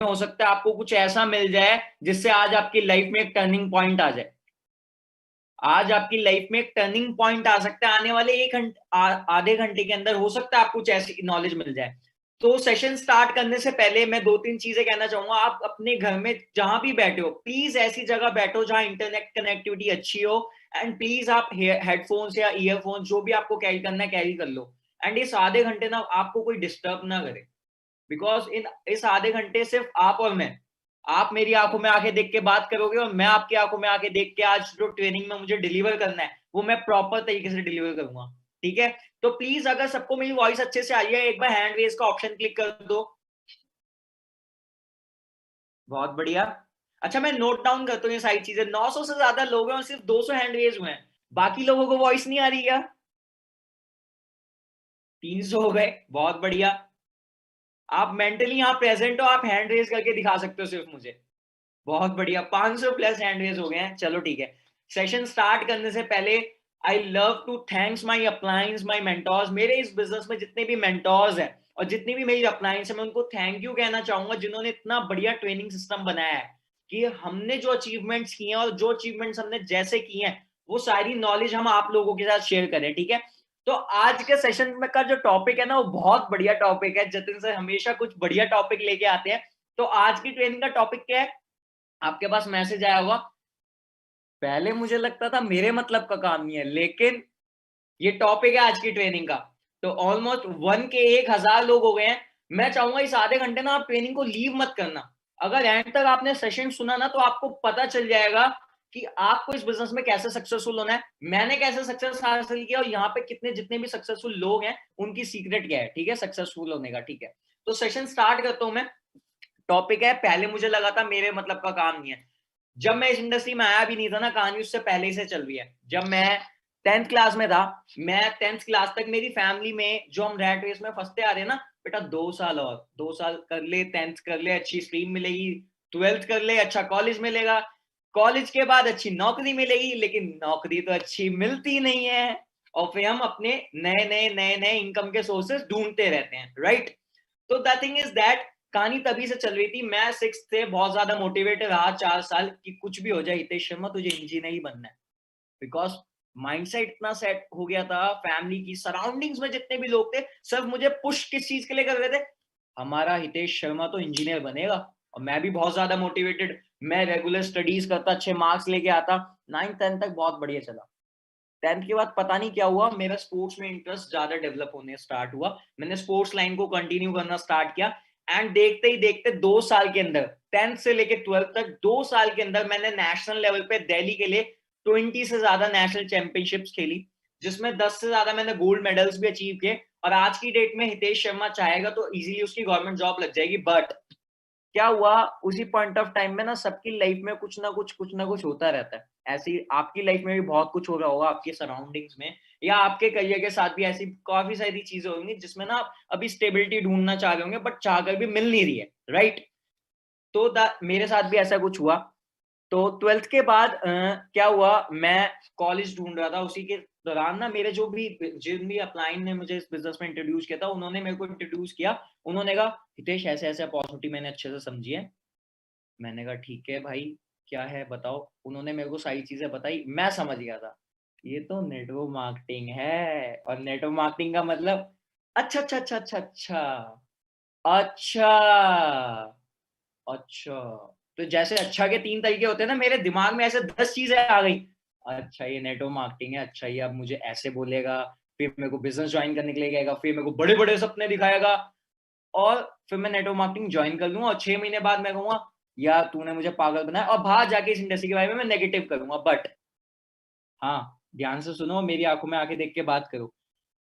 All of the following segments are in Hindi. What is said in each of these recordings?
हो सकता है आपको कुछ ऐसा मिल जाए जिससे आज आपकी लाइफ में एक टर्निंग पॉइंट आ जाए। आज आपकी लाइफ में एक टर्निंग पॉइंट आ सकता है, आने वाले एक घंटे आधे घंटे के अंदर हो सकता है आपको कुछ ऐसी नॉलेज मिल जाए। तो सेशन स्टार्ट करने से पहले मैं 2-3 चीजें कहना चाहूंगा। आप अपने घर में जहां भी बैठे हो, प्लीज ऐसी जगह बैठो जहां इंटरनेट कनेक्टिविटी अच्छी हो। एंड प्लीज आप हेडफोन्स या ईयरफोन्स जो भी आपको कैरी करना है कैरी कर लो। एंड इस आधे घंटे ना आपको कोई डिस्टर्ब ना करे, बिकॉज इस आधे घंटे सिर्फ आप और मैं, आप मेरी आंखों में आंखें देख के बात करोगे और मैं आपकी आंखों में आंखें देख के आज जो ट्रेनिंग में मुझे डिलीवर करना है वो मैं प्रॉपर तरीके से डिलीवर करूंगा। ठीक है, तो प्लीज अगर सबको मेरी वॉइस अच्छे से आई है, एक बार हैंड रेज का ऑप्शन क्लिक कर दो। बहुत बढ़िया। अच्छा, मैं नोट डाउन करता हूँ ये सारी चीजें। 900 से ज्यादा लोग हैं और सिर्फ 200 हैंड रेज हुए हैं। बाकी लोगों को वॉइस नहीं आ रही क्या? 300 हो गए, बहुत बढ़िया। आप मेंटली यहाँ प्रेजेंट हो, आप हैंड रेज करके दिखा सकते हो सिर्फ मुझे। बहुत बढ़िया, 500 प्लस हैंड रेज हो गए हैं। चलो ठीक है, सेशन स्टार्ट करने से पहले I love to thanks my appliance, my mentors. मेरे इस बिजनेस में जितने भी मेंटोर्स हैं और जितनी भी मेरी अपलायंस है, मैं उनको थैंक यू कहना चाहूंगा, जिन्होंने इतना बढ़िया ट्रेनिंग सिस्टम बनाया है कि हमने जो अचीवमेंट्स किए हैं और जो अचीवमेंट्स हमने जैसे किए हैं वो सारी नॉलेज हम आप लोगों के साथ शेयर करें। ठीक है, तो आज के सेशन में का जो टॉपिक है ना वो बहुत बढ़िया टॉपिक है। जतिन सर हमेशा कुछ बढ़िया टॉपिक लेके आते हैं। तो आज की ट्रेनिंग का टॉपिक क्या है? आपके पास मैसेज आया होगा। पहले मुझे लगता था मेरे मतलब का काम नहीं है, लेकिन ये टॉपिक है आज की ट्रेनिंग का। तो ऑलमोस्ट 1,000 लोग हो गए हैं। मैं चाहूंगा इस आधे घंटे ना आप ट्रेनिंग को लीव मत करना। अगर एंड तक आपने सेशन सुना ना तो आपको पता चल जाएगा कि आपको इस बिजनेस में कैसे सक्सेसफुल होना है, मैंने कैसे सक्सेस हासिल किया और यहाँ पे कितने जितने भी सक्सेसफुल लोग हैं उनकी सीक्रेट क्या है। ठीक है, सक्सेसफुल होने का। ठीक है, तो सेशन स्टार्ट करता हूं मैं। टॉपिक है, पहले मुझे लगा था मेरे मतलब का काम नहीं है। जब मैं इस इंडस्ट्री में आया भी नहीं था ना, कहानी उससे पहले से चल रही है। जब मैं 10th क्लास में था, मैं 10th क्लास तक मेरी फैमिली में जो हम रैट रेस में फंसते आ रहे हैं ना, बेटा 2 साल और 2 साल कर ले, 10th कर ले अच्छी स्ट्रीम मिलेगी, 12th कर ले अच्छा कॉलेज मिलेगा, कॉलेज के बाद अच्छी नौकरी मिलेगी, लेकिन नौकरी तो अच्छी मिलती नहीं है और फिर हम अपने नए नए इनकम के सोर्सेस ढूंढते रहते हैं, राइट? तो द थिंग इज दैट कहानी तभी से चल रही थी। मैं 6th से बहुत ज्यादा मोटिवेटेड रहा 4 साल कि कुछ भी हो जाए हितेश शर्मा तुझे इंजीनियर ही बनना है। बिकॉज माइंडसेट इतना सेट हो गया था, फैमिली की सराउंडिंग्स में जितने भी लोग थे सब मुझे पुश किस चीज के लिए कर रहे थे, हमारा हितेश शर्मा तो इंजीनियर बनेगा। और मैं भी बहुत ज्यादा मोटिवेटेड, मैं रेगुलर स्टडीज करता, अच्छे मार्क्स लेके आता। 9th 10th तक बहुत बढ़िया चला। 10th के बाद पता नहीं क्या हुआ, मेरा स्पोर्ट्स में इंटरेस्ट ज्यादा डेवलप होने स्टार्ट हुआ। मैंने स्पोर्ट्स लाइन को कंटिन्यू करना स्टार्ट किया। एंड देखते ही देखते 2 साल के अंदर, 10th से लेके 12th तक 2 साल के अंदर मैंने नेशनल लेवल पे दिल्ली के लिए 20 से ज्यादा नेशनल चैंपियनशिप्स खेली, जिसमें 10 से ज्यादा मैंने गोल्ड मेडल्स भी अचीव किए। और आज की डेट में हितेश शर्मा चाहेगा तो इजीली उसकी गवर्नमेंट जॉब लग जाएगी। बट क्या हुआ, उसी पॉइंट ऑफ टाइम में ना सबकी लाइफ में कुछ ना कुछ होता रहता है। ऐसी आपकी लाइफ में भी बहुत कुछ हो रहा होगा आपके सराउंडिंग्स में, या आपके करियर के साथ भी ऐसी काफी सारी चीजें होंगी जिसमें ना आप अभी स्टेबिलिटी ढूंढना चाह रहे होंगे बट चाहकर भी मिल नहीं रही है, राइट? तो मेरे साथ भी ऐसा कुछ हुआ। तो 12th के बाद क्या हुआ, मैं कॉलेज ढूंढ रहा था। उसी के दौरान ना मेरे जो भी जिन भी अपलाइन ने मुझे इस बिजनेस में इंट्रोड्यूस किया था, उन्होंने मेरे को इंट्रोड्यूस किया। उन्होंने कहा हितेश ऐसे ऐसे अपॉर्चुनिटी मैंने अच्छे से समझी है। मैंने कहा ठीक है भाई, क्या है बताओ। उन्होंने मेरे को सारी चीजें बताई, मैं समझ गया था ये तो नेटवर्क मार्केटिंग है। और नेटवर्क मार्केटिंग का मतलब अच्छा अच्छा अच्छा अच्छा अच्छा अच्छा अच्छा। तो जैसे अच्छा के 3 तरीके होते हैं ना, मेरे दिमाग में ऐसे 10 चीजें आ गई। अच्छा ये नेटवर्क मार्केटिंग है, अच्छा ये अब मुझे ऐसे बोलेगा, फिर मेरे को बिजनेस ज्वाइन करने के लिए कहेगा, फिर मेरे को बड़े बड़े सपने दिखाएगा, और फिर मैं नेटवर्क मार्केटिंग ज्वाइन कर लूंगा और 6 महीने बाद मैं कहूंगा यार तूने मुझे पागल बनाया, और बाहर जाके इस इंडस्ट्री के बारे में मैं नेगेटिव करूंगा। बट हाँ, ध्यान से सुनो, मेरी आंखों में आके देख के बात करो।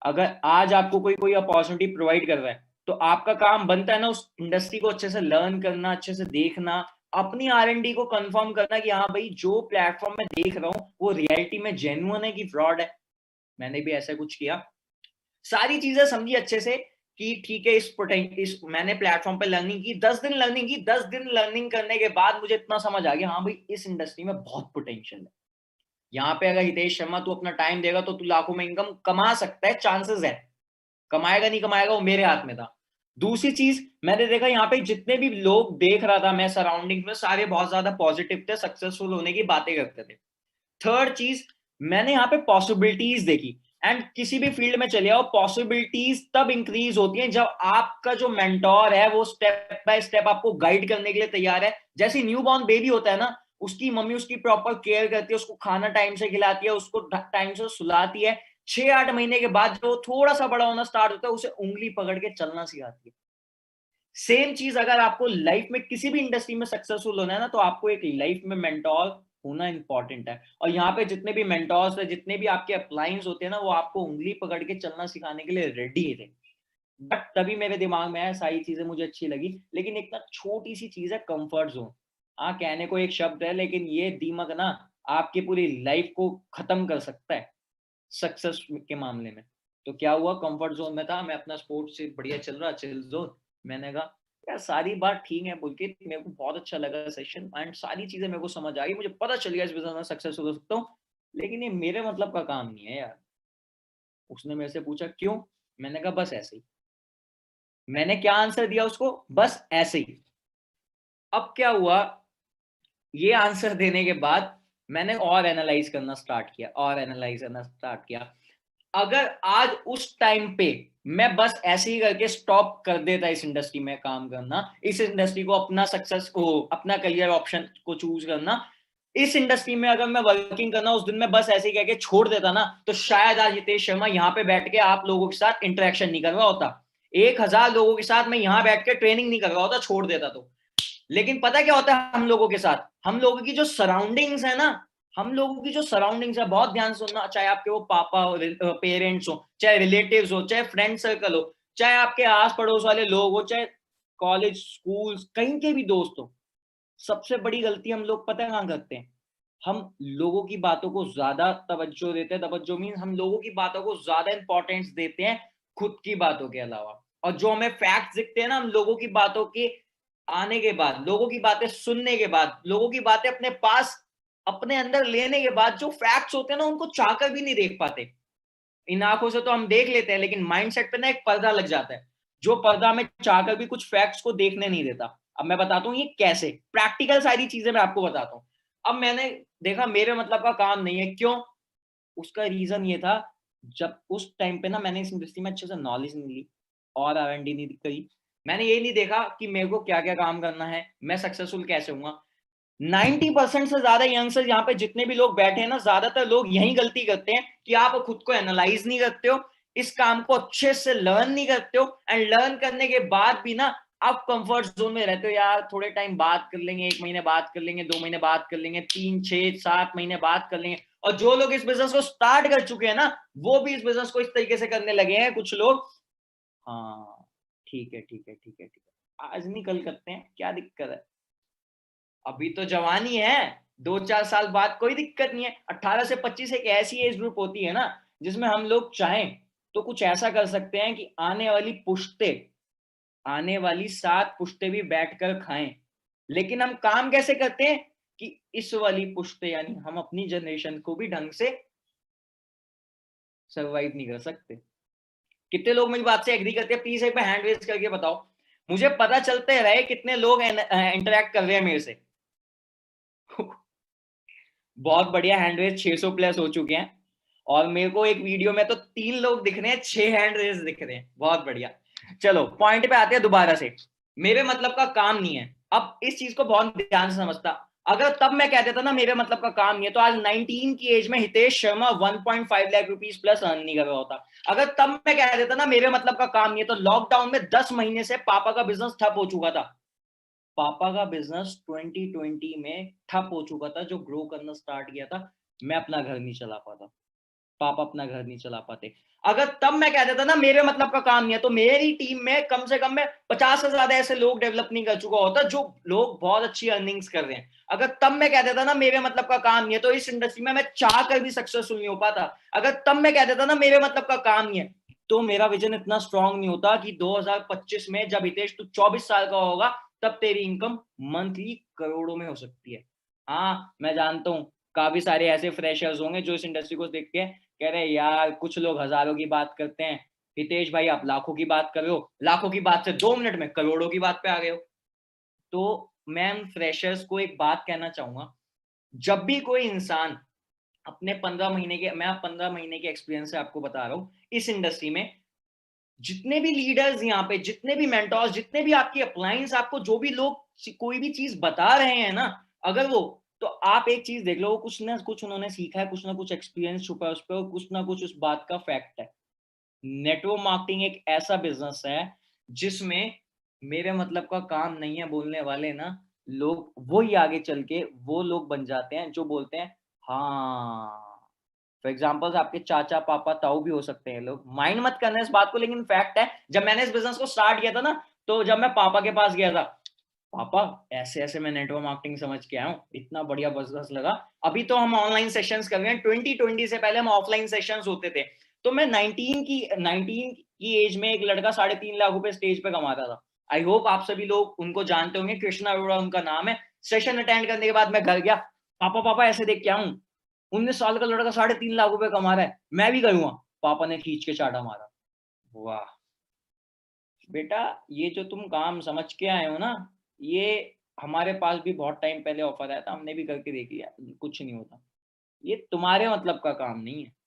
अगर आज आपको कोई कोई अपॉर्चुनिटी प्रोवाइड कर रहा है तो आपका काम बनता है ना उस इंडस्ट्री को अच्छे से लर्न करना, अच्छे से देखना, अपनी R&D को कंफर्म करना कि हाँ भाई जो प्लेटफॉर्म में देख रहा हूँ वो रियलिटी में जेन्युइन है कि फ्रॉड है। मैंने भी ऐसा कुछ किया, सारी चीजें समझी अच्छे से कि ठीक है इस मैंने प्लेटफॉर्म पे लर्निंग की, 10 दिन लर्निंग की। 10 दिन लर्निंग करने के बाद मुझे इतना समझ आ गया हाँ भाई इस इंडस्ट्री में बहुत पोटेंशियल है। यहाँ पे अगर हितेश शर्मा तू अपना टाइम देगा तो तू लाखों में इनकम कमा सकता है, चांसेस है। कमाएगा नहीं कमाएगा वो मेरे हाथ में था। दूसरी चीज मैंने देखा यहाँ पे जितने भी लोग देख रहा था मैं सराउंडिंग में, सारे बहुत ज्यादा पॉजिटिव थे, सक्सेसफुल होने की बातें करते थे। थर्ड चीज, मैंने यहाँ पे पॉसिबिलिटीज देखी। एंड किसी भी फील्ड में चले आओ, पॉसिबिलिटीज तब इंक्रीज होती हैं जब आपका जो मेंटोर है वो स्टेप बाय स्टेप आपको गाइड करने के लिए तैयार है। जैसे न्यू बॉर्न बेबी होता है ना, उसकी मम्मी उसकी प्रॉपर केयर करती है, उसको खाना टाइम से खिलाती है, उसको टाइम से सुलाती है। 6-8 महीने के बाद जो थोड़ा सा बड़ा होना स्टार्ट होता है, उसे उंगली पकड़ के चलना सिखाती है। सेम चीज अगर आपको लाइफ में किसी भी इंडस्ट्री में सक्सेसफुल होना है ना, तो आपको एक लाइफ में मेंटोर होना इंपॉर्टेंट है। और यहाँ पे जितने भी मेंटोर्स है, जितने भी आपके अपलाइंस होते हैं ना, वो आपको उंगली पकड़ के चलना सिखाने के लिए रेडी थे। बट तभी मेरे दिमाग में आया, सारी चीजें मुझे अच्छी लगी, लेकिन एक ना छोटी सी चीज है, कंफर्ट जोन। हाँ, कहने को एक शब्द है, लेकिन ये दीमक ना आपकी पूरी लाइफ को खत्म कर सकता है सक्सेस के मामले में। तो क्या हुआ, कंफर्ट जोन में था मैं, अपना स्पोर्ट्स से बढ़िया चल रहा, चिल जोन। मैंने कहा यार सारी बात ठीक है पुलकित, मेरे को बहुत अच्छा लगा सेशन, एंड सारी चीजें मेरे को समझ आ गई, मुझे पता चल गया इस बिजनेस में सक्सेसफुल हो सकता हूँ, लेकिन ये मेरे मतलब का काम नहीं है यार। उसने मेरे से पूछा क्यों? मैंने कहा बस ऐसे ही। मैंने क्या आंसर दिया उसको? बस ऐसे ही। अब क्या हुआ, ये आंसर देने के बाद मैंने और एनालाइज करना स्टार्ट किया, और एनालाइज करना स्टार्ट किया। अगर आज उस टाइम पे मैं बस ऐसे ही करके स्टॉप कर देता इस इंडस्ट्री में काम करना, इस इंडस्ट्री को अपना सक्सेस को, अपना करियर ऑप्शन को चूज करना, इस इंडस्ट्री में अगर मैं वर्किंग करना उस दिन में बस ऐसे ही कह के छोड़ देता ना, तो शायद आज हितेश शर्मा यहाँ पे बैठ के आप लोगों के साथ इंटरेक्शन नहीं कर रहा होता। 1,000 लोगों के साथ मैं यहाँ बैठ के ट्रेनिंग नहीं कर रहा होता, छोड़ देता तो। लेकिन पता क्या होता है हम लोगों के साथ, हम लोगों की जो सराउंडिंग्स है ना, हम लोगों की जो सराउंडिंग्स है, बहुत ध्यान सुनना, चाहे आपके वो पापा हो, पेरेंट्स हो, चाहे रिलेटिव्स हो, चाहे फ्रेंड सर्कल हो, चाहे आपके आस पड़ोस वाले लोग हो, चाहे कॉलेज स्कूल कहीं के भी दोस्त हो, सबसे बड़ी गलती हम लोग पता है कहाँ करते हैं? हम लोगों की बातों को ज्यादा तवज्जो देते हैं, तवज्जो मीन हम लोगों की बातों को ज्यादा इंपॉर्टेंस देते हैं खुद की बातों के अलावा। और जो हमें फैक्ट्स दिखते हैं ना, हम लोगों की बातों के आने के बाद, लोगों की बातें सुनने के बाद, लोगों की बातें अपने पास अपने अंदर लेने के बाद, जो फैक्ट्स होते हैं ना, उनको चाहकर भी नहीं देख पाते। इन आंखों से तो हम देख लेते हैं, लेकिन माइंडसेट पे ना एक पर्दा लग जाता है, जो पर्दा हमें चाहकर भी कुछ फैक्ट्स को देखने नहीं देता। अब मैं बताता हूँ ये कैसे, प्रैक्टिकल सारी चीजें मैं आपको बताता हूँ। अब मैंने देखा मेरे मतलब का काम नहीं है, क्यों? उसका रीजन ये था, जब उस टाइम पे ना मैंने इस इंडस्ट्री में अच्छे से नॉलेज नहीं ली और R&D नहीं करी। मैंने ये नहीं देखा कि मेरे को क्या क्या काम करना है, मैं सक्सेसफुल कैसे हूँ। 90% से ज्यादा यंगस्टर्स यहाँ पे जितने भी लोग बैठे हैं ना, ज्यादातर लोग यही गलती करते हैं कि आप खुद को एनालाइज नहीं करते हो, इस काम को अच्छे से लर्न नहीं करते हो, एंड लर्न करने के बाद भी ना आप कंफर्ट जोन में रहते हो, यार थोड़े टाइम बात कर लेंगे, 1 महीने बात कर लेंगे, 2 महीने बात कर लेंगे, 3, 6, 7 महीने बात कर लेंगे। और जो लोग इस बिजनेस को स्टार्ट कर चुके हैं ना, वो भी इस बिजनेस को इस तरीके से करने लगे हैं कुछ लोग। हाँ ठीक है, ठीक है, ठीक है, ठीक है, आज नहीं कल करते हैं, क्या दिक्कत है, अभी तो जवानी है, 2-4 साल बाद कोई दिक्कत नहीं है। 18 से 25 एक ऐसी एज ग्रुप होती है ना, जिसमें हम लोग चाहें तो कुछ ऐसा कर सकते हैं कि आने वाली पुश्ते, आने वाली 7 पुश्ते भी बैठकर खाएं। लेकिन हम काम कैसे करते हैं कि इस वाली पुश्ते यानी हम अपनी जनरेशन को भी ढंग से सरवाइव नहीं कर सकते। कितने लोग मेरी बात से एग्री करते हैं? प्लीज एक बार हैंड रेज करके बताओ, मुझे पता चलते रहे कितने लोग इंटरेक्ट कर रहे हैं मेरे से। बहुत बढ़िया, हैंड रेस 600 प्लस हो चुके हैं, और मेरे को एक वीडियो में तो 3 लोग दिख रहे हैं, 6 हैंड रेस दिख रहे हैं, बहुत बढ़िया। चलो पॉइंट पे आते हैं दोबारा से, मेरे मतलब का काम नहीं है। अब इस चीज को बहुत ध्यान से समझता, अगर तब मैं कह देता ना मेरे मतलब का काम नहीं है, तो आज 19 की एज में Hitesh Sharma 1.5 lakh rupees plus earn नहीं कर रहा होता। अगर तब मैं कह देता ना मेरे मतलब का काम नहीं है, तो लॉकडाउन में 10 महीने से पापा का बिजनेस ठप हो चुका था। पापा का बिजनेस 2020 में ठप हो चुका था, जो ग्रो करना स्टार्ट किया था। मैं अपना घर नहीं चला पाता, पापा अपना घर नहीं चला पाते। अगर तब मैं कह देता ना मेरे मतलब का काम नहीं है, तो मेरी टीम में कम से कम मैं 50 से ज्यादा ऐसे लोग डेवलप नहीं कर चुका होता, जो लोग बहुत अच्छी अर्निंग्स कर रहे हैं। अगर तब मैं कह देता ना मेरे मतलब का काम नहीं है, तो इस इंडस्ट्री में मैं चाह कर भी सक्सेसफुल नहीं हो पाता। अगर तब मैं कह देता ना मेरे मतलब का काम नहीं है, तो मेरा विजन इतना स्ट्रांग नहीं होता कि 2025 में जब हितेश तू 24 साल का होगा, तब तेरी इनकम मंथली करोड़ों में हो सकती है। हाँ मैं जानता हूँ काफी सारे ऐसे फ्रेशर्स होंगे जो इस इंडस्ट्री को देख के कह रहे हैं यार कुछ लोग हजारों की बात करते हैं, हितेश भाई आप लाखों की बात कर रहे हो, लाखों की बात से 2 मिनट में करोड़ों की बात पे आ गए हो। तो मैं फ्रेशर्स को एक बात कहना चाहूंगा, जब भी कोई इंसान अपने 15 महीने के, मैं 15 महीने के एक्सपीरियंस से आपको बता रहा हूं इस इंडस्ट्री में, जितने भी लीडर्स यहाँ पे, जितने भी मेंटोर्स, जितने भी आपकी अपलाइंस, आपको जो भी लोग कोई भी चीज बता रहे हैं ना, अगर वो, तो आप एक चीज देख लो, वो कुछ ना कुछ उन्होंने सीखा है, कुछ ना कुछ एक्सपीरियंस छुपा है उस पर, कुछ ना कुछ उस बात का फैक्ट है। नेटवर्क मार्केटिंग एक ऐसा बिजनेस है जिसमें मेरे मतलब का काम नहीं है बोलने वाले ना लोग, वो ही आगे चल के वो लोग बन जाते हैं जो बोलते हैं हाँ। फॉर एग्जाम्पल आपके चाचा पापा ताऊ भी हो सकते हैं लोग, माइंड मत करना इस बात को, लेकिन फैक्ट है। जब मैंने इस बिजनेस को स्टार्ट किया था ना, तो जब मैं पापा के पास गया था, पापा ऐसे ऐसे मैं नेटवर्क मार्केटिंग समझ के आया हूँ, इतना बढ़िया बिजनेस लगा। अभी तो हम ऑनलाइन सेशंस कर रहे हैं, 2020 से पहले हम ऑफलाइन सेशंस होते थे। तो मैं 19 की एज में एक लड़का 3.5 लाख रुपए स्टेज पे कमाता था। आई होप आप सभी लोग उनको जानते होंगे, कृष्णा अरोड़ा उनका नाम है। सेशन अटेंड करने के बाद मैं घर गया, पापा पापा ऐसे देख के आऊं, 19 साल का लड़का 3.5 लाख रुपए कमा रहा है, मैं भी करूंगा। पापा ने खींच के चाटा मारा, वाह बेटा, ये जो तुम काम समझ के आए हो ना, ये हमारे पास भी बहुत टाइम पहले ऑफर आया था, हमने भी करके देख लिया, कुछ नहीं होता। ये तुम्हारे मतलब का काम नहीं है।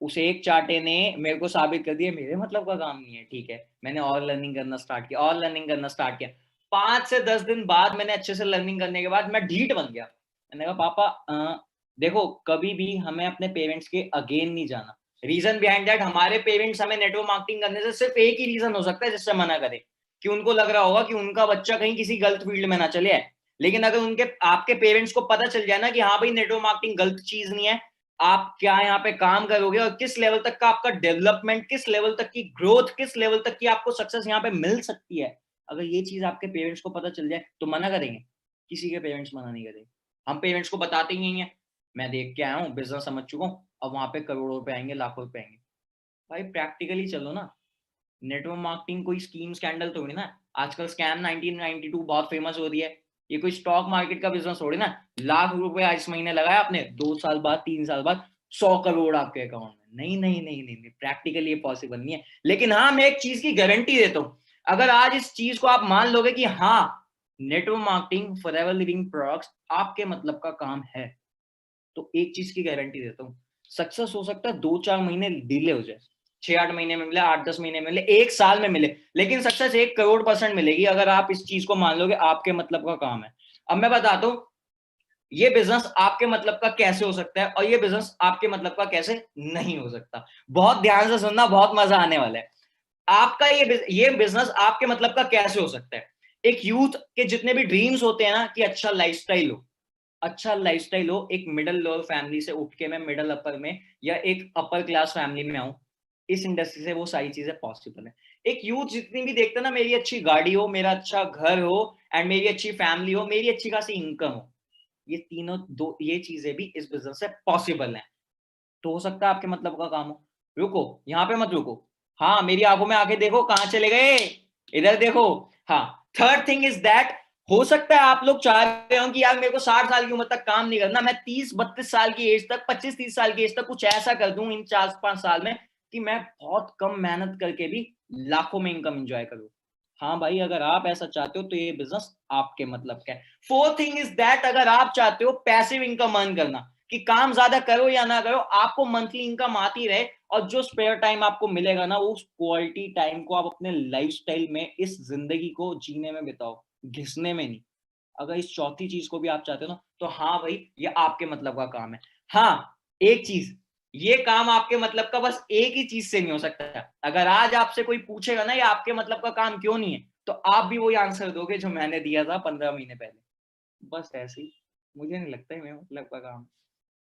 उस एक चाटे ने मेरे को साबित कर दिया मेरे मतलब का काम नहीं है। ठीक है, मैंने और लर्निंग करना स्टार्ट किया, और लर्निंग करना स्टार्ट किया। 5 से 10 दिन बाद मैंने अच्छे से लर्निंग करने के बाद मैं ढीठ बन गया। मैंने कहा पापा देखो, कभी भी हमें अपने पेरेंट्स के अगेन नहीं जाना। रीजन बिहाइंड दैट, हमारे पेरेंट्स हमें नेटवर्क मार्केटिंग करने से सिर्फ एक ही रीजन हो सकता है जिससे मना करे, कि उनको लग रहा होगा कि उनका बच्चा कहीं किसी गलत फील्ड में ना चले आए। लेकिन अगर उनके आपके पेरेंट्स को पता चल जाए ना कि हाँ भाई नेटवर्क मार्केटिंग गलत चीज नहीं है, आप क्या यहाँ पे काम करोगे और किस लेवल तक का आपका डेवलपमेंट, किस लेवल तक की ग्रोथ, किस लेवल तक की आपको सक्सेस यहाँ पे मिल सकती है, अगर ये चीज आपके पेरेंट्स को पता चल जाए तो मना करेंगे? किसी के पेरेंट्स मना नहीं करेंगे। हम पेरेंट्स को बताते ही नहीं है, मैं देख के आया हूँ, बिजनेस समझ चुका हूँ, अब वहां पे करोड़ों रुपए आएंगे, लाखों रुपए आएंगे। भाई प्रैक्टिकली चलो ना। नेटवर्क मार्केटिंग कोई स्कीम स्कैंडल थोड़ी ना। आजकल स्कैम 1992 बहुत फेमस हो रही है। ये कोई स्टॉक मार्केट का बिजनेस थोड़ी ना। लाख रुपए इस महीने लगाया आपने, 2 साल बाद 3 साल बाद 100 करोड़ आपके अकाउंट में। नहीं नहीं नहीं नहीं, नहीं प्रैक्टिकली ये पॉसिबल नहीं है। लेकिन हाँ, मैं एक चीज की गारंटी देता हूँ, अगर आज इस चीज को आप मान लोगे कि हाँ network marketing forever living products आपके मतलब का काम है, तो एक चीज की गारंटी देता हूँ, सक्सेस हो सकता है 2-4 महीने डिले हो जाए, 6-8 महीने में मिले, 8-10 महीने में मिले, 1 साल में मिले, लेकिन सक्सेस 1 करोड़% मिलेगी अगर आप इस चीज को मान लोगे आपके मतलब का काम है। अब मैं बताता हूँ ये बिजनेस आपके मतलब का कैसे हो सकता है और ये बिजनेस आपके मतलब का कैसे नहीं हो सकता। बहुत ध्यान से सुनना, बहुत मजा आने वाला है। आपका ये बिजनेस आपके मतलब का कैसे हो सकता है। एक यूथ के जितने भी ड्रीम्स होते हैं ना कि अच्छा लाइफस्टाइल हो, अच्छा लाइफस्टाइल हो, एक मिडिल लोअर फैमिली से उठ के मैं मिडिल अपर में या एक अपर क्लास फैमिली में आऊं, इस इंडस्ट्री से वो सारी चीजें पॉसिबल है। एक यूथ जितनी भी देखता ना, मेरी अच्छी गाड़ी हो, मेरा अच्छा घर हो, एंड मेरी अच्छी फैमिली हो, मेरी अच्छी खासी इनकम हो, ये तीनों दो ये चीजें भी इस बिजनेस से पॉसिबल है। तो हो सकता है आपके मतलब का काम हो। रुको, यहाँ पे मत रुको। हाँ, मेरी आंखों में आके देखो, कहां चले गए, इधर देखो। हाँ, थर्ड थिंग इज दैट, हो सकता है आप लोग चाह रहे हो कि यार मेरे को 60 साल की उम्र तक काम नहीं करना, मैं 30-32 साल की एज तक, 25-30 साल की एज तक कुछ ऐसा कर दूं इन 4-5 साल में कि मैं बहुत कम मेहनत करके भी लाखों में इनकम एंजॉय करूं। हाँ भाई, अगर आप ऐसा चाहते हो तो ये बिजनेस आपके मतलब का है। फोर्थ थिंग इज दैट, अगर आप चाहते हो पैसिव इनकम अर्न करना, कि काम ज्यादा करो या ना करो आपको मंथली इनकम आती रहे, और जो स्पेयर टाइम आपको मिलेगा ना, उस क्वालिटी टाइम को आप अपने लाइफस्टाइल में, इस जिंदगी को जीने में बिताओ, घिसने में नहीं। अगर इस चौथी चीज को भी आप चाहते हो ना, तो हाँ भाई ये आपके मतलब का काम है। हाँ, एक चीज, ये काम आपके मतलब का बस एक ही चीज से नहीं हो सकता। अगर आज आपसे कोई पूछेगा ना ये आपके मतलब का काम क्यों नहीं है, तो आप भी वही आंसर दोगे जो मैंने दिया था 15 महीने पहले। बस ऐसे ही। मुझे नहीं लगता है मेरा मतलब का काम।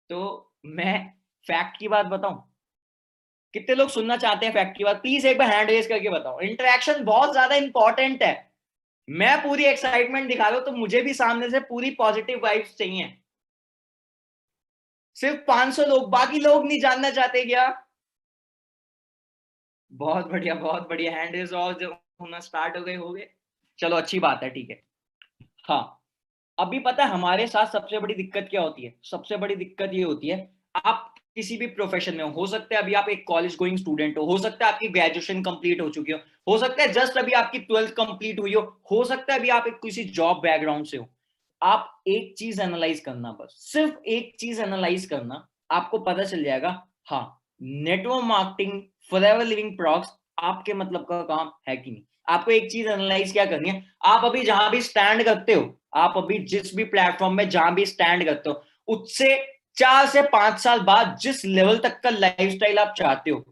तो मैं फैक्ट की बात बताऊं, कितने लोग सुनना चाहते हैं फैक्ट की बात? प्लीज एक बार हैंड रेज करके बताओ। इंटरेक्शन बहुत ज्यादा इंपॉर्टेंट है। मैं पूरी एक्साइटमेंट दिखा रहा हूं तो मुझे भी सामने से पूरी पॉजिटिव वाइब्स चाहिए। सिर्फ 500 लोग, बाकी लोग नहीं जानना चाहते क्या? बहुत बढ़िया, बहुत बढ़िया। हैंड रेज और जो होना स्टार्ट हो गए। चलो अच्छी बात है, ठीक है। हाँ, अभी पता है हमारे साथ सबसे बड़ी दिक्कत क्या होती है? सबसे बड़ी दिक्कत ये होती है, आप किसी भी प्रोफेशन में हो सकता है अभी आप एक कॉलेज गोइंग स्टूडेंट हो सकता है आपकी ग्रेजुएशन कंप्लीट हो चुकी हो सकता है जस्ट अभी आपकी 12th कंप्लीट हुई हो सकता है अभी आप एक किसी जॉब बैकग्राउंड से हो। आप एक चीज एनालाइज करना, बस सिर्फ एक चीज एनालाइज करना, आपको पता चल जाएगा। हाँ, network marketing forever living products आपके मतलब का काम है कि नहीं। आपको एक चीज एनालाइज क्या करनी है, आप अभी जहां भी स्टैंड करते हो, आप अभी जिस भी प्लेटफॉर्म में जहां भी स्टैंड करते हो, उससे 4 से 5 साल बाद जिस लेवल तक का लाइफस्टाइल आप चाहते हो,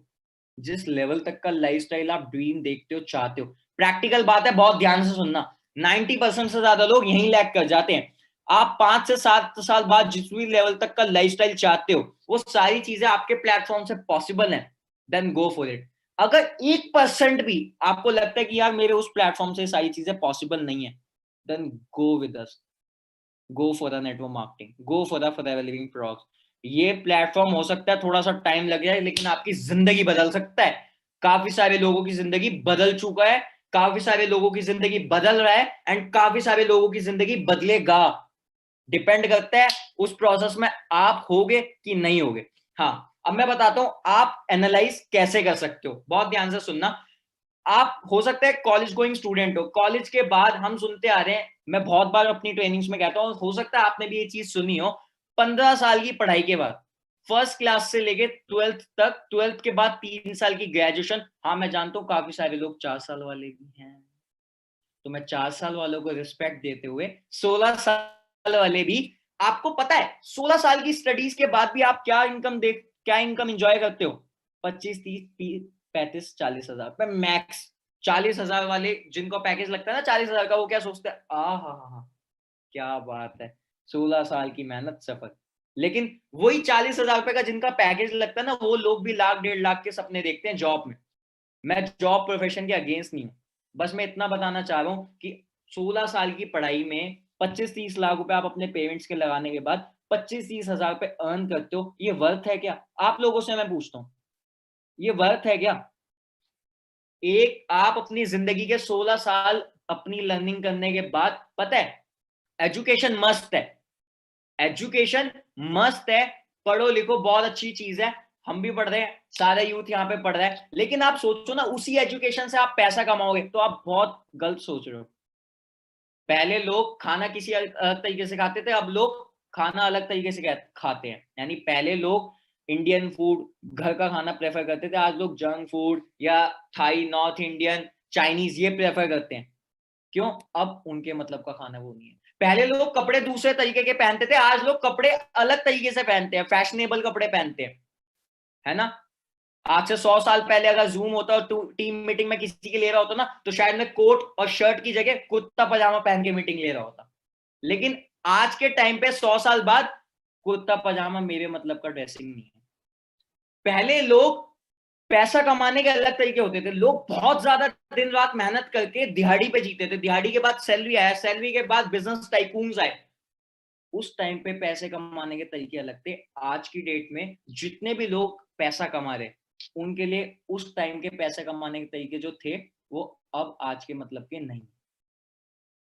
जिस लेवल तक का लाइफस्टाइल आप ड्रीम देखते हो चाहते हो, प्रैक्टिकल बात है, बहुत ध्यान से सुनना, 90% से ज्यादा लोग यहीं लैग कर जाते हैं। आप 5 से 7 साल बाद जिस भी लेवल तक का लाइफस्टाइल चाहते हो, वो सारी चीजें आपके प्लेटफॉर्म से पॉसिबल है, देन गो फॉर इट। अगर 1% भी आपको लगता है कि यार मेरे उस प्लेटफॉर्म से सारी चीजें पॉसिबल नहीं है, then go with us, go for the network marketing, go for the forever living products. ये प्लेटफॉर्म हो सकता है थोड़ा सा टाइम लग जाए, लेकिन आपकी जिंदगी बदल सकता है। काफी सारे लोगों की जिंदगी बदल चुका है, काफी सारे लोगों की जिंदगी बदल रहा है, एंड काफी सारे लोगों की जिंदगी बदलेगा। डिपेंड करता है उस प्रोसेस में आप होगे कि नहीं होगे। हाँ, अब मैं बताता हूं आप एनालाइज कैसे कर सकते हो, बहुत ध्यान से सुनना। आप हो सकता है कॉलेज गोइंग स्टूडेंट हो, कॉलेज के बाद हम सुनते आ रहे हैं, मैं बहुत बार अपनी ट्रेनिंग्स में कहता हूं, हो सकता है आपने भी ये चीज सुनी हो, 15 साल की पढ़ाई के बाद, फर्स्ट क्लास से लेके 12th तक, 12th के बाद 3 साल की ग्रेजुएशन। हाँ, मैं जानता हूँ काफी सारे लोग 4 साल वाले भी हैं, तो मैं 4 साल वालों को रिस्पेक्ट देते हुए 16 साल वाले भी, आपको पता है 16 साल की स्टडीज के बाद भी आप क्या इनकम एंजॉय करते हो? 25, 30, 35, 40 हजार पे मैक्स। 40 हजार वाले जिनको पैकेज लगता है ना 40 हजार का, वो क्या सोचते हैं, हा, क्या बात है, 16 साल की मेहनत सफल। लेकिन वही 40 हजार रुपए का जिनका पैकेज लगता है ना, वो लोग भी लाख 1.5 लाख के सपने देखते हैं जॉब में। मैं जॉब प्रोफेशन के अगेंस्ट नहीं हूं, बस मैं इतना बताना चाह रहा हूं कि 16 साल की पढ़ाई में 25-30 लाख रुपए आप अपने पेरेंट्स के लगाने के बाद 25-30 हजार रुपए अर्न करते हो, ये वर्थ है क्या? आप लोगों से मैं पूछता हूँ, ये वर्थ है क्या? एक आप अपनी जिंदगी के 16 साल अपनी लर्निंग करने के बाद, पता है एजुकेशन मस्त है, एजुकेशन मस्त है, पढ़ो लिखो बहुत अच्छी चीज है, हम भी पढ़ रहे हैं, सारे यूथ यहाँ पे पढ़ रहा है, लेकिन आप सोचो ना उसी एजुकेशन से आप पैसा कमाओगे, तो आप बहुत गलत सोच रहे हो। पहले लोग खाना किसी अलग तरीके से खाते थे, अब लोग खाना अलग तरीके से खाते हैं। यानी पहले लोग इंडियन फूड, घर का खाना प्रेफर करते थे, आज लोग जंक फूड या थाई, नॉर्थ इंडियन, चाइनीज ये प्रेफर करते हैं। क्यों? अब उनके मतलब का खाना वो नहीं है। पहले लोग कपड़े दूसरे तरीके के पहनते थे, आज लोग कपड़े अलग तरीके से पहनते हैं, फैशनेबल कपड़े पहनते हैं, है ना? आज से 100 साल पहले अगर जूम होता और टीम मीटिंग में किसी के ले रहा होता ना, तो शायद मैं कोट और शर्ट की जगह कुर्ता पजामा पहन के मीटिंग ले रहा होता। लेकिन आज के टाइम पे 100 साल बाद कुर्ता पजामा मेरे मतलब का ड्रेसिंग नहीं है। पहले लोग पैसा कमाने के अलग तरीके होते थे, लोग बहुत ज्यादा दिन रात मेहनत करके दिहाड़ी पे जीते थे, दिहाड़ी के बाद सैलरी आया, सैलरी के बाद बिजनेस टाइकून्स आए। उस टाइम पे पैसे कमाने के तरीके अलग थे। आज की डेट में जितने भी लोग पैसा कमा रहे, उनके लिए उस टाइम के पैसे कमाने के तरीके जो थे, वो अब आज के मतलब के नहीं।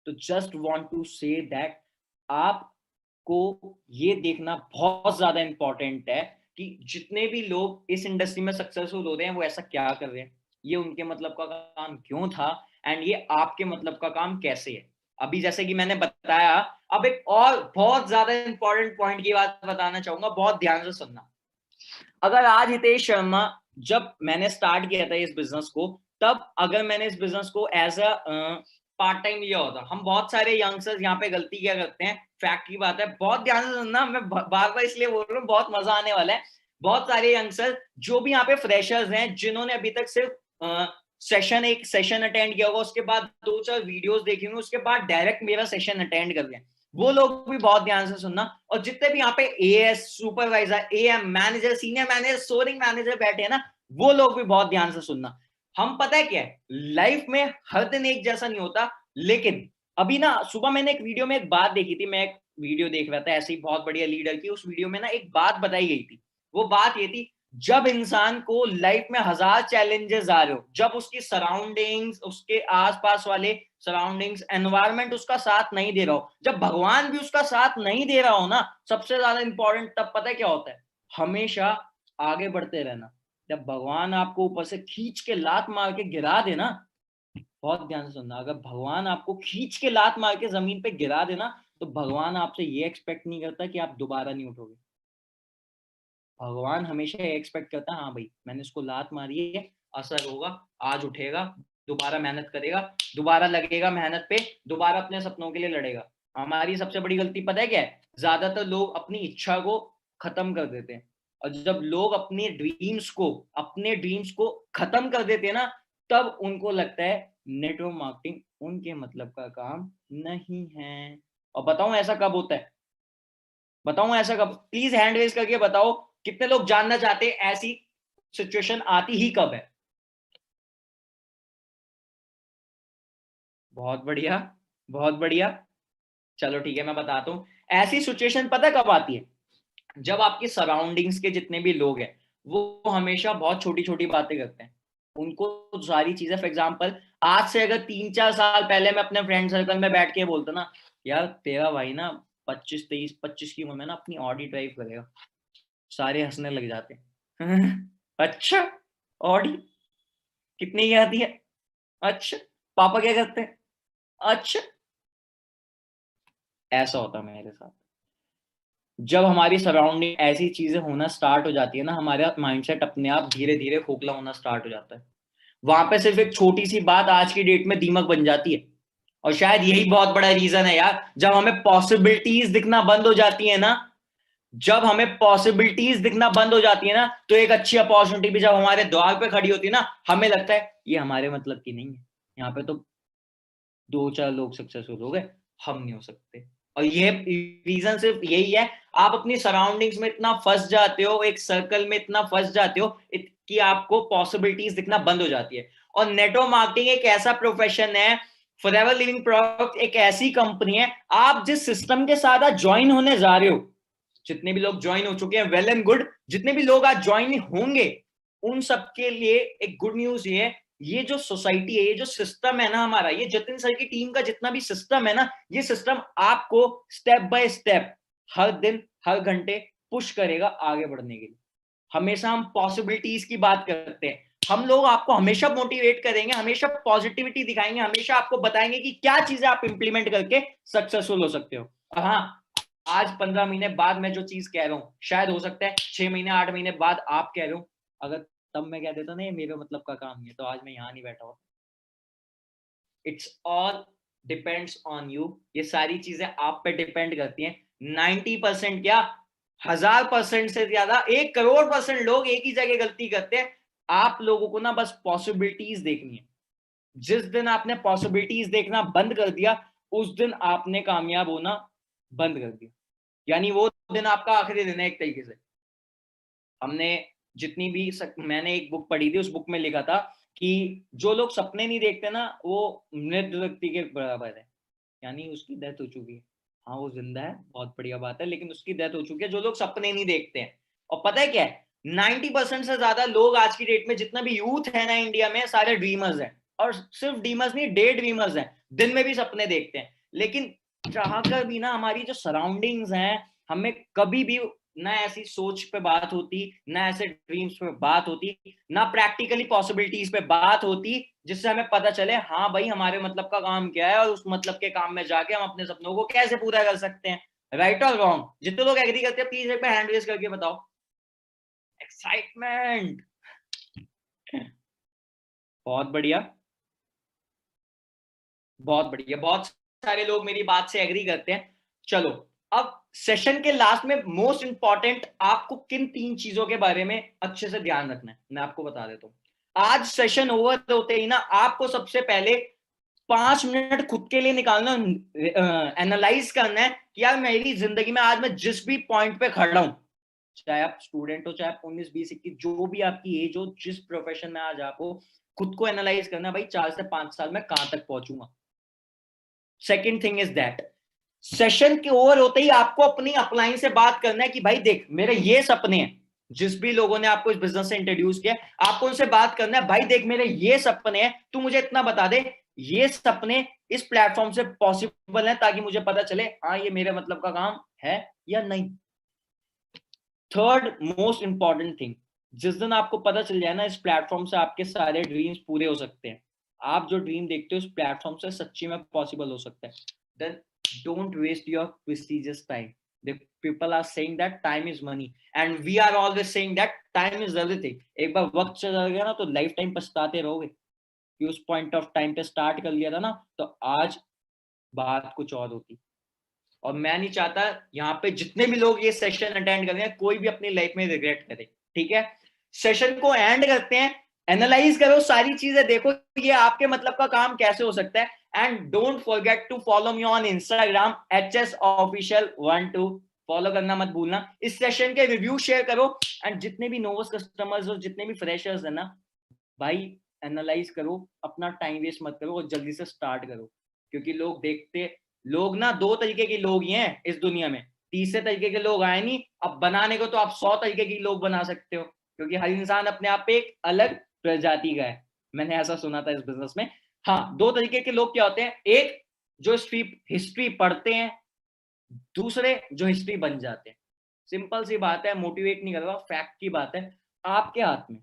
तो just want to say that आपको ये देखना बहुत ज्यादा इंपॉर्टेंट है कि जितने भी लोग इस इंडस्ट्री में सक्सेसफुल हो रहे हैं, वो ऐसा क्या कर रहे हैं, ये उनके मतलब का काम क्यों था, एंड ये आपके मतलब का काम कैसे है। अभी जैसे कि मैंने बताया, अब एक और बहुत ज्यादा इंपॉर्टेंट पॉइंट की बात बताना चाहूंगा, बहुत ध्यान से सुनना। अगर आज हितेश शर्मा, जब मैंने स्टार्ट किया था इस बिजनेस को, तब अगर मैंने इस बिजनेस को एज अ पार्ट टाइम लिया होता, हम बहुत सारे यंगस्टर्स यहाँ पे गलती क्या करते हैं, फैक्ट की बात है, बहुत ध्यान से सुनना, मैं बार बार इसलिए बोल रहा हूँ, बहुत मजा आने वाला है। बहुत सारे यंगस्टर्स जो भी यहाँ पे फ्रेशर्स हैं, जिन्होंने अभी तक सिर्फ एक सेशन अटेंड किया होगा, उसके बाद 2-4 वीडियोस देखे होंगे, उसके बाद डायरेक्ट मेरा सेशन अटेंड कर लिया, वो लोग भी बहुत ध्यान से सुनना। और जितने भी यहाँ पे A S, supervisor, A M, manager, senior manager, soaring manager बैठे हैं ना, वो लोग भी बहुत ध्यान से सुनना। हम पता है क्या है, लाइफ में हर दिन एक जैसा नहीं होता, लेकिन अभी ना सुबह मैंने एक वीडियो में एक बात देखी थी, मैं एक वीडियो देख रहा था ऐसे ही बहुत बढ़िया लीडर की, उस वीडियो में ना एक बात बताई गई थी। वो बात ये थी, जब इंसान को लाइफ में 1000 चैलेंजेस आ रहे हो, जब उसकी सराउंडिंग्स, उसके आसपास वाले सराउंडिंग्स, एनवायरमेंट उसका साथ नहीं दे रहा हो, जब भगवान भी उसका साथ नहीं दे रहा हो ना, सबसे ज्यादा इंपॉर्टेंट तब पता है क्या होता है, हमेशा आगे बढ़ते रहना। जब भगवान आपको ऊपर से खींच के लात मार के गिरा देना, बहुत ध्यान से सुनना, अगर भगवान आपको खींच के लात मार के जमीन पे गिरा देना, तो भगवान आपसे ये एक्सपेक्ट नहीं करता कि आप दोबारा नहीं उठोगे। भगवान हमेशा ये एक्सपेक्ट करता है, हाँ भाई मैंने इसको लात मारी है, असर होगा, आज उठेगा, दोबारा मेहनत करेगा, दोबारा लगेगा मेहनत पे, दोबारा अपने सपनों के लिए लड़ेगा। हमारी सबसे बड़ी गलती पता है क्या है? ज्यादातर लोग अपनी इच्छा को खत्म कर देते हैं, और जब लोग अपने ड्रीम्स को खत्म कर देते हैं ना, तब उनको लगता है नेटवर्क मार्केटिंग उनके मतलब का काम नहीं है। और बताऊं ऐसा कब होता है? बताऊं ऐसा कब? प्लीज हैंड रेज करके बताओ, कितने लोग जानना चाहते हैं ऐसी सिचुएशन आती ही कब है? बहुत बढ़िया, बहुत बढ़िया। चलो ठीक है, मैं बताता हूं। ऐसी सिचुएशन पता कब आती है? जब आपके सराउंडिंग्स के जितने भी लोग हैं, वो हमेशा बहुत छोटी छोटी बातें करते हैं। उनको सारी चीजें, फॉर एग्जाम्पल, आज से अगर 3-4 साल पहले मैं अपने फ्रेंड सर्कल में बैठ के बोलता ना, यार तेरा भाई ना 25 की उम्र में ना अपनी ऑडी ड्राइव करेगा, सारे हंसने लग जाते हैं। अच्छा, ऑडी कितनी की आती है? अच्छा, पापा क्या करते हैं? अच्छा। ऐसा होता मेरे साथ। जब हमारी सराउंडिंग ऐसी चीजें होना स्टार्ट हो जाती है ना, हमारा माइंडसेट अपने आप धीरे धीरे खोखला होना स्टार्ट हो जाता है। वहां पे सिर्फ एक छोटी सी बात आज की डेट में दीमक बन जाती है। और शायद यही बहुत बड़ा रीजन है यार, जब हमें पॉसिबिलिटीज दिखना बंद हो जाती है ना, जब हमें पॉसिबिलिटीज दिखना बंद हो जाती है ना, तो एक अच्छी अपॉर्चुनिटी भी जब हमारे द्वार पे खड़ी होती है ना, हमें लगता है ये हमारे मतलब की नहीं है, यहाँ पे तो 2-4 लोग सक्सेसफुल हो गए, हम नहीं हो सकते। और ये रीजन सिर्फ यही है, आप अपनी सराउंडिंग्स में इतना फंस जाते हो, एक सर्कल में इतना फंस जाते हो कि आपको पॉसिबिलिटीज दिखना बंद हो जाती है। और नेटवर्क मार्केटिंग एक ऐसा प्रोफेशन है, फॉरएवर लिविंग प्रोडक्ट एक ऐसी कंपनी है, आप जिस सिस्टम के साथ आज ज्वाइन होने जा रहे हो, जितने भी लोग ज्वाइन हो चुके हैं वेल एंड गुड, जितने भी लोग आज ज्वाइन होंगे, उन सबके लिए एक गुड न्यूज ये है, ये जो सोसाइटी है, ये जो सिस्टम है ना हमारा, ये जतिन सर की टीम का जितना भी सिस्टम है ना, ये सिस्टम आपको स्टेप बाय स्टेप हर दिन हर घंटे पुश करेगा आगे बढ़ने के लिए। हमेशा हम पॉसिबिलिटीज की बात करते हैं, हम लोग आपको हमेशा मोटिवेट करेंगे, हमेशा पॉजिटिविटी दिखाएंगे, हमेशा आपको बताएंगे कि क्या चीजें आप इंप्लीमेंट करके सक्सेसफुल हो सकते हो। और हाँ, आज 15 महीने बाद मैं जो चीज कह रहा हूँ, शायद हो सकता है 6 महीने 8 महीने बाद आप कह रहे हो, अगर तब मैं कह देता नहीं मेरे मतलब का काम नहीं है, तो आज मैं यहाँ नहीं बैठा हूँ। It's all depends on you. ये सारी चीजें आप पे डिपेंड करती हैं। 90% क्या, 1000% से ज्यादा, 1 करोड़% लोग एक ही जगह गलती करते हैं। आप लोगों को ना बस पॉसिबिलिटीज देखनी है। जिस दिन आपने पॉसिबिलिटीज देखना बंद कर दिया, उस दिन आपने कामयाब होना बंद कर दिया। यानी वो दिन आपका आखिरी दिन है एक तरीके से। हमने जितनी भी मैंने एक बुक पढ़ी थी, उस बुक में लिखा था कि जो लोग सपने नहीं देखते ना, वो मृत व्यक्ति के बराबर है, यानी उसकी डेथ हो चुकी है। हाँ वो जिंदा है, बहुत बढ़िया बात है, लेकिन उसकी डेथ हो चुकी है जो लोग सपने नहीं देखते हैं। और पता है क्या है, 90% से ज्यादा लोग आज की डेट में, जितना भी यूथ है ना इंडिया में, सारे ड्रीमर्स हैं। और सिर्फ ड्रीमर्स नहीं, डे ड्रीमर्स हैं, दिन में भी सपने देखते हैं। लेकिन चाहकर भी ना, हमारी जो सराउंडिंग्स हैं, हमें कभी भी ना ऐसी सोच पे बात होती, ना ऐसे ड्रीम्स पे बात होती, ना प्रैक्टिकली पॉसिबिलिटीज पे बात होती, जिससे हमें पता चले हाँ भाई हमारे मतलब का काम क्या है, और उस मतलब के काम में जाके हम अपने सपनों को कैसे पूरा कर सकते हैं। राइट और रॉन्ग? जितने लोग एग्री करते हैं प्लीज एक बार हैंड रेज करके बताओ। एक्साइटमेंट। बहुत बढ़िया, बहुत बढ़िया, बहुत सारे लोग मेरी बात से एग्री करते हैं। चलो, अब सेशन के लास्ट में मोस्ट इंपॉर्टेंट आपको किन 3 चीजों के बारे में अच्छे से ध्यान रखना है, मैं आपको बता देता हूं। आज सेशन ओवर होते ही ना, आपको सबसे पहले 5 मिनट खुद के लिए निकालना, एनालाइज करना है कि यार मेरी जिंदगी में आज मैं जिस भी पॉइंट पे खड़ा हूं, चाहे आप स्टूडेंट हो, चाहे आप 19-20-21, जो भी आपकी एज हो, जिस प्रोफेशन में आज आप हो, खुद को एनालाइज करना है भाई 4 से 5 साल में कहां तक पहुंचूंगा। Second thing is that, session के ओवर होते ही आपको अपनी अपलाइन से बात करना है कि भाई देख मेरे ये सपने हैं। जिस भी लोगों ने आपको इस बिजनेस से इंट्रोड्यूस किया, आपको उनसे बात करना है, भाई देख मेरे ये सपने हैं, तू मुझे इतना बता दे ये सपने इस प्लेटफॉर्म से पॉसिबल है, ताकि मुझे पता चले हाँ ये मेरे मतलब का काम है या नहीं। थर्ड मोस्ट इंपॉर्टेंट थिंग, जिस दिन आपको पता चल जाए ना इस प्लेटफॉर्म से आपके सारे ड्रीम्स पूरे हो सकते हैं, आप जो ड्रीम देखते हो इस प्लेटफॉर्म से सच्ची में पॉसिबल हो सकता है, then don't waste your prestigious time. The people are saying that time is money and we are always saying that time is everything. एक बार वक्त चला गया ना तो लाइफ टाइम पछताते रहोगे कि उस पॉइंट ऑफ टाइम पे स्टार्ट कर लिया था ना, तो आज बात कुछ और होती. और मैं नहीं चाहता यहाँ पे जितने भी लोग ये सेशन अटेंड कर रहे हैं कोई भी अपनी लाइफ में रिग्रेट करे. ठीक है, सेशन को एंड करते हैं. एनालाइज करो सारी चीजें, देखो ये आपके मतलब का काम कैसे हो सकता है. And don't forget to follow me on Instagram HSOfficial12. Follow करना मत भूलना. इस सेशन के रिव्यू शेयर करो. एंड जितने भी नोवस कस्टमर्स और जितने भी फ्रेशर्स है ना भाई, एनालाइज करो, अपना टाइम वेस्ट मत करो और जल्दी से स्टार्ट करो. क्योंकि लोग ना दो तरीके के लोग ही हैं इस दुनिया में, तीसरे तरीके के लोग आए नहीं. अब बनाने को तो आप 100 तरीके के लोग बना सकते हो, क्योंकि हर इंसान अपने आप पे एक अलग प्रजाति का है. मैंने ऐसा सुना था इस बिजनेस में. हाँ, दो तरीके के लोग क्या होते हैं, एक जो हिस्ट्री पढ़ते हैं, दूसरे जो हिस्ट्री बन जाते हैं. सिंपल सी बात है, मोटिवेट नहीं कर रहा, फैक्ट की बात है. आपके हाथ में,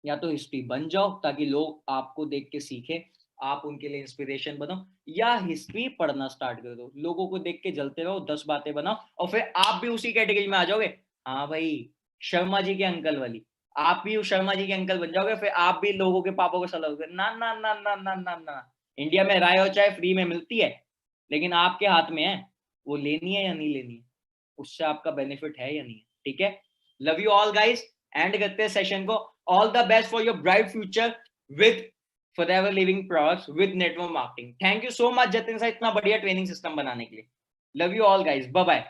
या तो हिस्ट्री बन जाओ ताकि लोग आपको देख के सीखे, आप उनके लिए इंस्पिरेशन बनो, या हिस्ट्री पढ़ना स्टार्ट कर दो, लोगों को देख के जलते रहो, 10 बातें बनाओ और फिर आप भी उसी कैटेगरी में आ जाओगे. हाँ भाई, शर्मा जी के अंकल वाली, आप भी शर्मा जी के अंकल बन जाओगे, फिर आप भी लोगों के पापों को सलाहोगे. ना ना ना ना ना ना ना. इंडिया में राय और चाय फ्री में मिलती है, लेकिन आपके हाथ में है वो लेनी है या नहीं लेनी है, उससे आपका बेनिफिट है या नहीं है. ठीक है, love you all guys. End करते हैं सेशन को. All the best for your bright future with forever living products with network marketing. Thank you so much Jatin sir, इतना बढ़िया ट्रेनिंग सिस्टम बनाने के लिए. Love you all guys, bye bye.